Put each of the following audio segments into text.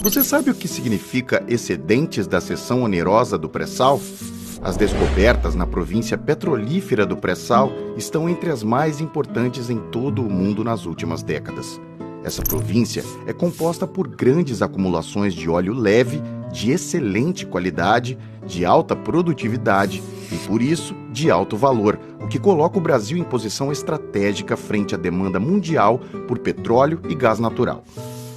Você sabe o que significa excedentes da seção onerosa do pré-sal? As descobertas na província petrolífera do pré-sal estão entre as mais importantes em todo o mundo nas últimas décadas. Essa província é composta por grandes acumulações de óleo leve, de excelente qualidade, de alta produtividade e, por isso, de alto valor, o que coloca o Brasil em posição estratégica frente à demanda mundial por petróleo e gás natural.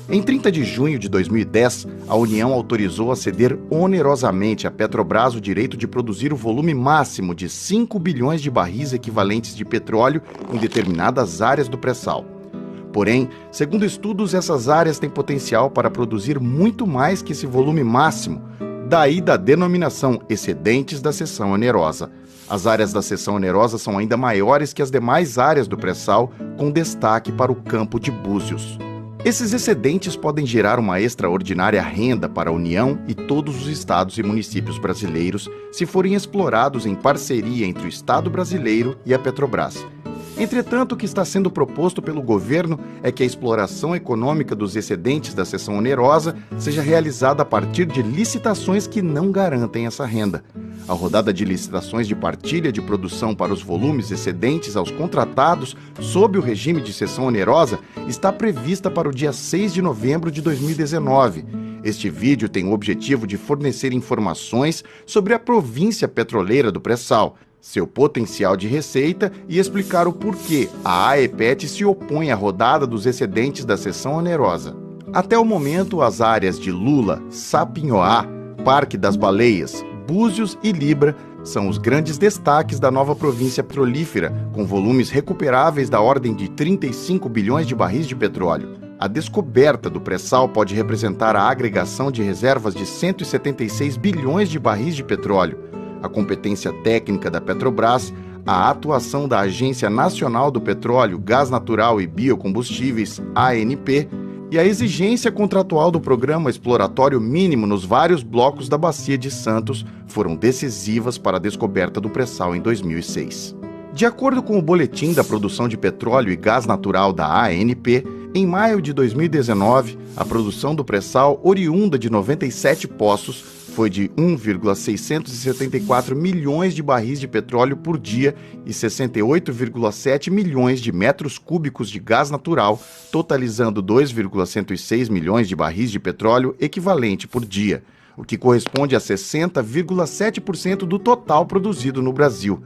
Em 30 de junho de 2010, a União autorizou a ceder onerosamente à Petrobras o direito de produzir o volume máximo de 5 bilhões de barris equivalentes de petróleo em determinadas áreas do pré-sal. Porém, segundo estudos, essas áreas têm potencial para produzir muito mais que esse volume máximo, daí da denominação excedentes da seção onerosa. As áreas da seção onerosa são ainda maiores que as demais áreas do pré-sal, com destaque para o campo de Búzios. Esses excedentes podem gerar uma extraordinária renda para a União e todos os estados e municípios brasileiros se forem explorados em parceria entre o Estado brasileiro e a Petrobras. Entretanto, o que está sendo proposto pelo governo é que a exploração econômica dos excedentes da seção onerosa seja realizada a partir de licitações que não garantem essa renda. A rodada de licitações de partilha de produção para os volumes excedentes aos contratados sob o regime de seção onerosa está prevista para o dia 6 de novembro de 2019. Este vídeo tem o objetivo de fornecer informações sobre a província petroleira do pré-sal, seu potencial de receita e explicar o porquê a AEPET se opõe à rodada dos excedentes da seção onerosa. Até o momento, as áreas de Lula, Sapinhoá, Parque das Baleias, Búzios e Libra são os grandes destaques da nova província petrolífera, com volumes recuperáveis da ordem de 35 bilhões de barris de petróleo. A descoberta do pré-sal pode representar a agregação de reservas de 176 bilhões de barris de petróleo. A competência técnica da Petrobras, a atuação da Agência Nacional do Petróleo, Gás Natural e Biocombustíveis, ANP, e a exigência contratual do Programa Exploratório Mínimo nos vários blocos da Bacia de Santos foram decisivas para a descoberta do pré-sal em 2006. De acordo com o Boletim da Produção de Petróleo e Gás Natural da ANP, em maio de 2019, a produção do pré-sal oriunda de 97 poços foi de 1,674 milhões de barris de petróleo por dia e 68,7 milhões de metros cúbicos de gás natural, totalizando 2,106 milhões de barris de petróleo equivalente por dia, o que corresponde a 60,7% do total produzido no Brasil.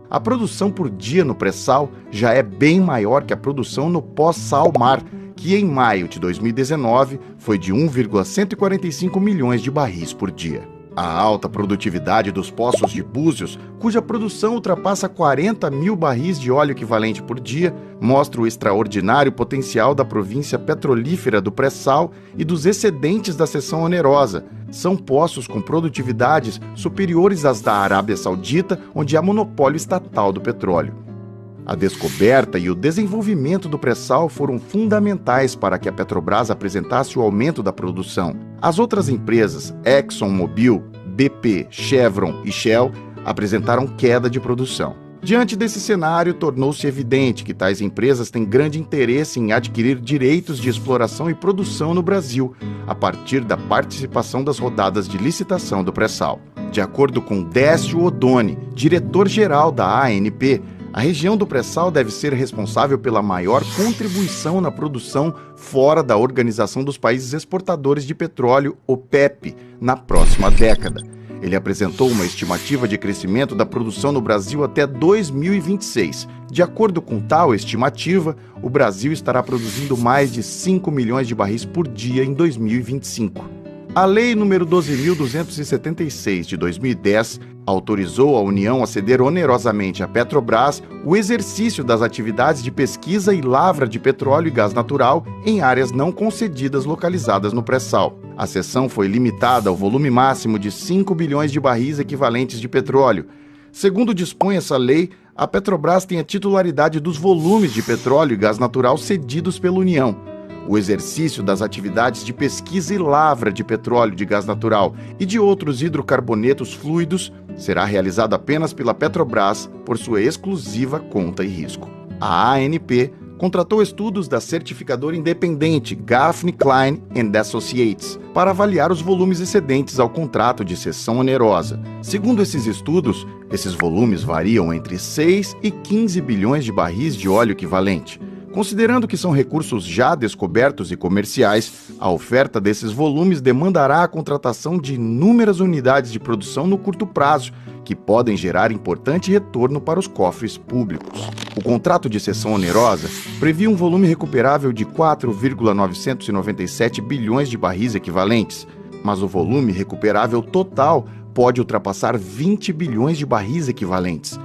A produção por dia no pré-sal já é bem maior que a produção no pós-sal-mar, que em maio de 2019 foi de 1,145 milhões de barris por dia. A alta produtividade dos poços de Búzios, cuja produção ultrapassa 40 mil barris de óleo equivalente por dia, mostra o extraordinário potencial da província petrolífera do pré-sal e dos excedentes da seção onerosa. São poços com produtividades superiores às da Arábia Saudita, onde há monopólio estatal do petróleo. A descoberta e o desenvolvimento do pré-sal foram fundamentais para que a Petrobras apresentasse o aumento da produção. As outras empresas, ExxonMobil, BP, Chevron e Shell, apresentaram queda de produção. Diante desse cenário, tornou-se evidente que tais empresas têm grande interesse em adquirir direitos de exploração e produção no Brasil, a partir da participação das rodadas de licitação do pré-sal. De acordo com Décio Odoni, diretor-geral da ANP, a região do pré-sal deve ser responsável pela maior contribuição na produção fora da Organização dos Países Exportadores de Petróleo, OPEP, na próxima década. Ele apresentou uma estimativa de crescimento da produção no Brasil até 2026. De acordo com tal estimativa, o Brasil estará produzindo mais de 5 milhões de barris por dia em 2025. A Lei nº 12.276 de 2010 autorizou a União a ceder onerosamente à Petrobras o exercício das atividades de pesquisa e lavra de petróleo e gás natural em áreas não concedidas localizadas no pré-sal. A cessão foi limitada ao volume máximo de 5 bilhões de barris equivalentes de petróleo. Segundo dispõe essa lei, a Petrobras tem a titularidade dos volumes de petróleo e gás natural cedidos pela União. O exercício das atividades de pesquisa e lavra de petróleo, de gás natural e de outros hidrocarbonetos fluidos será realizado apenas pela Petrobras por sua exclusiva conta e risco. A ANP contratou estudos da certificadora independente Gaffney Klein & Associates para avaliar os volumes excedentes ao contrato de cessão onerosa. Segundo esses estudos, esses volumes variam entre 6 e 15 bilhões de barris de óleo equivalente. Considerando que são recursos já descobertos e comerciais, a oferta desses volumes demandará a contratação de inúmeras unidades de produção no curto prazo, que podem gerar importante retorno para os cofres públicos. O contrato de cessão onerosa previa um volume recuperável de 4,997 bilhões de barris equivalentes, mas o volume recuperável total pode ultrapassar 20 bilhões de barris equivalentes.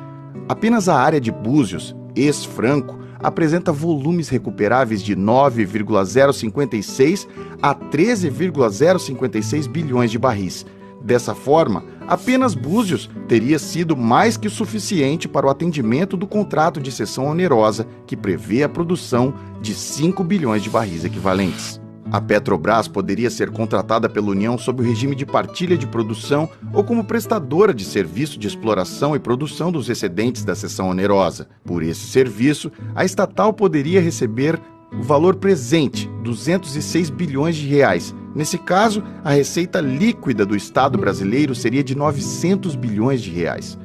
Apenas a área de Búzios, ex-Franco, apresenta volumes recuperáveis de 9,056 a 13,056 bilhões de barris. Dessa forma, apenas Búzios teria sido mais que o suficiente para o atendimento do contrato de cessão onerosa, que prevê a produção de 5 bilhões de barris equivalentes. A Petrobras poderia ser contratada pela União sob o regime de partilha de produção ou como prestadora de serviço de exploração e produção dos excedentes da cessão onerosa. Por esse serviço, a estatal poderia receber o valor presente, 206 bilhões de reais. Nesse caso, a receita líquida do Estado brasileiro seria de 900 bilhões de reais.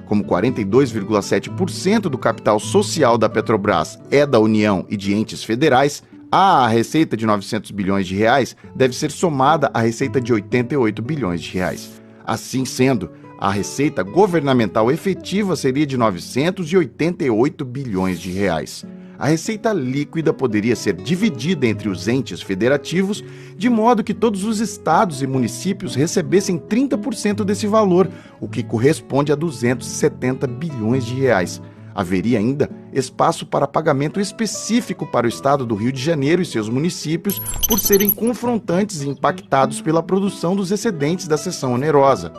Como 42,7% do capital social da Petrobras é da União e de entes federais, a receita de 900 bilhões de reais deve ser somada à receita de 88 bilhões de reais. Assim sendo, a receita governamental efetiva seria de 988 bilhões de reais. A receita líquida poderia ser dividida entre os entes federativos, de modo que todos os estados e municípios recebessem 30% desse valor, o que corresponde a 270 bilhões de reais. Haveria ainda espaço para pagamento específico para o estado do Rio de Janeiro e seus municípios por serem confrontantes e impactados pela produção dos excedentes da cessão onerosa.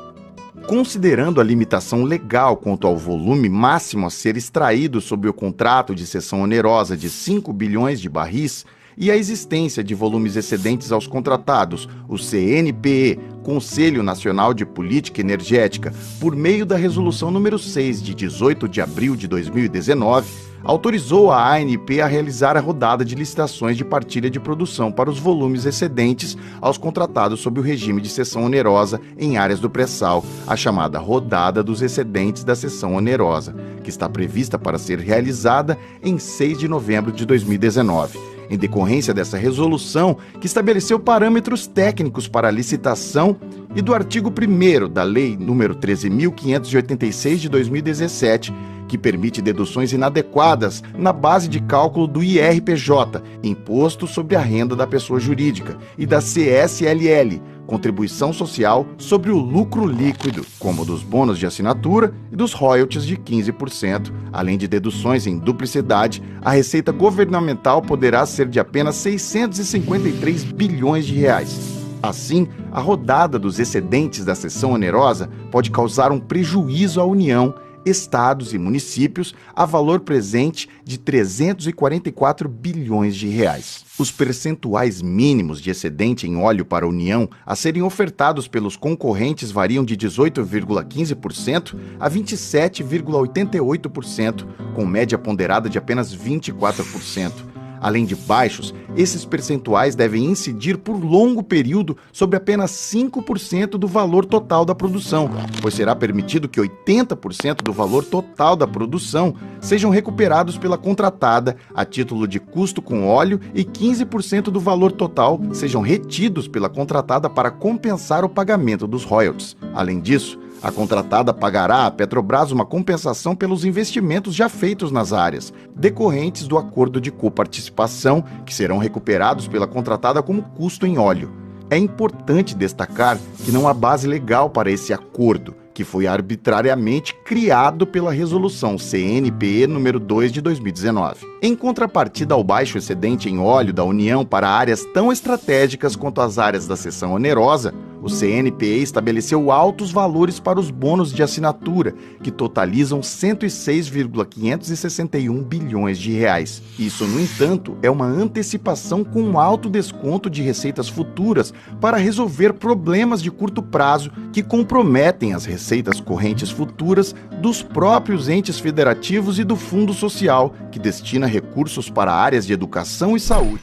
Considerando a limitação legal quanto ao volume máximo a ser extraído sob o contrato de cessão onerosa de 5 bilhões de barris e a existência de volumes excedentes aos contratados, o CNPE, Conselho Nacional de Política Energética, por meio da Resolução número 6 de 18 de abril de 2019, autorizou a ANP a realizar a rodada de licitações de partilha de produção para os volumes excedentes aos contratados sob o regime de cessão onerosa em áreas do pré-sal, a chamada Rodada dos Excedentes da Cessão Onerosa, que está prevista para ser realizada em 6 de novembro de 2019. Em decorrência dessa resolução, que estabeleceu parâmetros técnicos para a licitação, e do artigo 1º da Lei nº 13.586 de 2017, que permite deduções inadequadas na base de cálculo do IRPJ, Imposto sobre a Renda da Pessoa Jurídica, e da CSLL, Contribuição Social sobre o Lucro Líquido, como dos bônus de assinatura e dos royalties de 15%, além de deduções em duplicidade, a receita governamental poderá ser de apenas 653 bilhões de reais. Assim, a rodada dos excedentes da cessão onerosa pode causar um prejuízo à União, estados e municípios a valor presente de 344 bilhões de reais. Os percentuais mínimos de excedente em óleo para a União a serem ofertados pelos concorrentes variam de 18,15% a 27,88%, com média ponderada de apenas 24%. Além de baixos, esses percentuais devem incidir por longo período sobre apenas 5% do valor total da produção, pois será permitido que 80% do valor total da produção sejam recuperados pela contratada a título de custo com óleo e 15% do valor total sejam retidos pela contratada para compensar o pagamento dos royalties. Além disso, a contratada pagará à Petrobras uma compensação pelos investimentos já feitos nas áreas, decorrentes do acordo de coparticipação, que serão recuperados pela contratada como custo em óleo. É importante destacar que não há base legal para esse acordo, que foi arbitrariamente criado pela Resolução CNPE número 2 de 2019. Em contrapartida ao baixo excedente em óleo da União para áreas tão estratégicas quanto as áreas da cessão onerosa, O CNPq estabeleceu altos valores para os bônus de assinatura, que totalizam 106,561 bilhões de reais. Isso, no entanto, é uma antecipação com um alto desconto de receitas futuras para resolver problemas de curto prazo que comprometem as receitas correntes futuras dos próprios entes federativos e do Fundo Social, que destina recursos para áreas de educação e saúde.